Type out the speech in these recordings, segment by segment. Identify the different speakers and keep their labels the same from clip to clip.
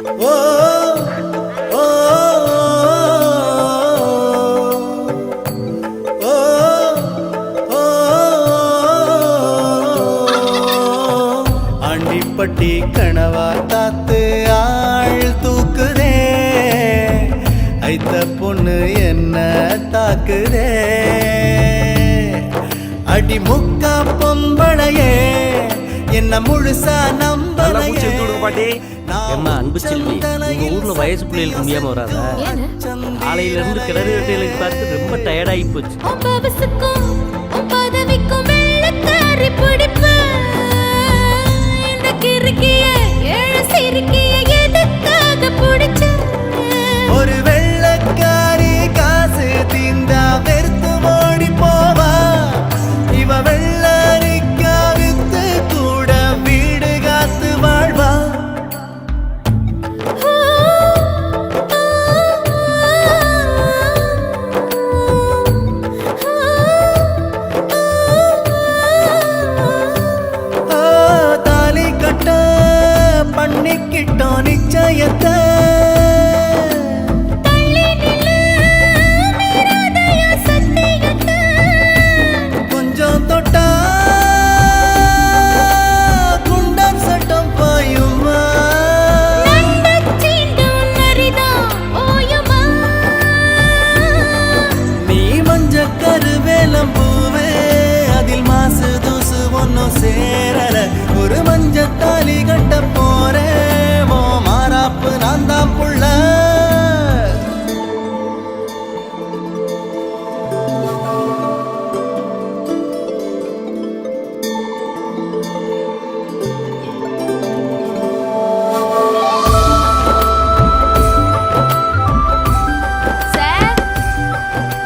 Speaker 1: ஓ ஓ ஓ ஆண்டிப்பட்டி கனவா தாத்து ஆள் தூக்குதே ஐத்த பொண்ணு என்ன தாக்குதே அடி முக்கா பொம்பளையே என்ன முழுசா நம்பலையே
Speaker 2: அன்பு செல்வி உங்க ஊர்ல வயசு பிள்ளைகளுக்கு முடியாம வராதா? காலையில இருந்து கிணறு வெட்டைகளுக்கு பார்த்து ரொம்ப டயர்டாகி போச்சு.
Speaker 1: ஒரு வெள்ளக்காரி காசு தீந்தா வெறுத்து ஓடி போவா இவ வெள்ளரிக்கா வித்து கூட வீடு காத்து வாழ்வா தாலி கட்ட பண்ணிக்கிட்டோம் நிச்சயத்தை சேரல ஒரு மஞ்சத்தாலி கட்ட போறேன் மாறாப்பு நான் தான் புள்ள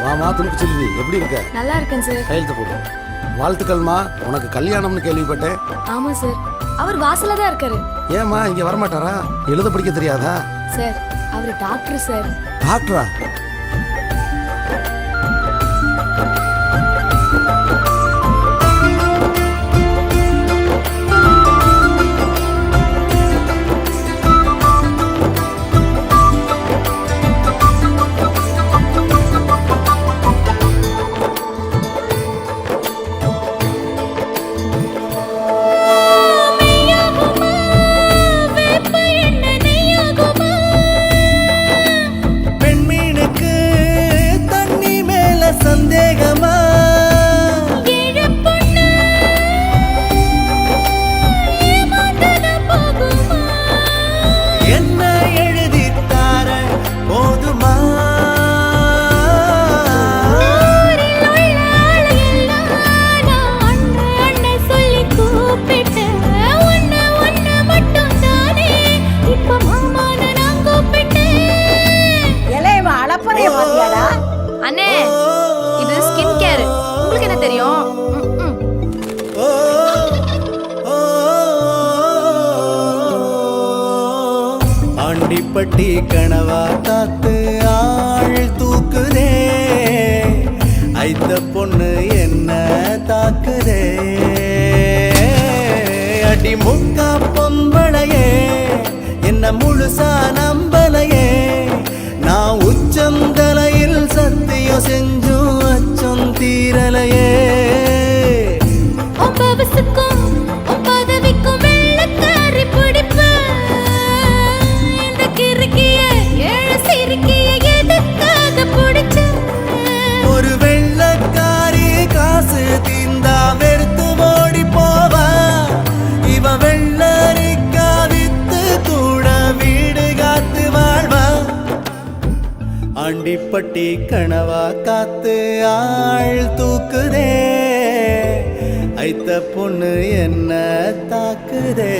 Speaker 3: வாமா துணுக்கு செல்வி, எப்படி இருக்க?
Speaker 4: நல்லா இருக்கேன் சார்.
Speaker 3: கையெழுத்து போடு. வாழ்த்துக்கள்மா, உனக்கு கல்யாணம்னு கேள்விப்பட்டேன்.
Speaker 4: ஆமா சார், அவர் வாசல்ல தான் இருக்காரு.
Speaker 3: ஏமா இங்க வரமாட்டாரா? எழுத படிக்க தெரியாதா?
Speaker 4: சார், அவர் டாக்டர் சார்.
Speaker 3: டாக்டரா? சந்தேகமா என்ன எழுதித்தார போதுமா?
Speaker 4: சொல்லி கூப்பிட்டு மட்டும் தானே இப்ப மாமான நான் கூப்பிட்டேன்.
Speaker 5: இலையவா அளப்பறைய பாத்தியாடா?
Speaker 4: அண்ணே, இது ஸ்கின் கேர். உங்களுக்கு என்ன தெரியும்?
Speaker 1: ஆண்டிப்பட்டி கனவா தாத்து ஆள் தூக்குதே ஐத்த பொண்ணு என்ன தாக்குதே அடி முக்கா பொம்பளையே என்ன முழுசா நம்பலையே நான் உச்சந்தலையில் சத்தியம் செஞ்சும் அச்சம் தீரலையே ஒரு வெள்ளக்காரி காசு தீந்தா வெறுத்து ஓடி போவா இவ வெள்ளரிக்கா வித்து கூட வீடு காத்து வாழ்வா ஆண்டிப்பட்டி கனவா காத்து ஆள் தூக்குதே ஐத்த பொண்ணு என்ன தாக்குதே.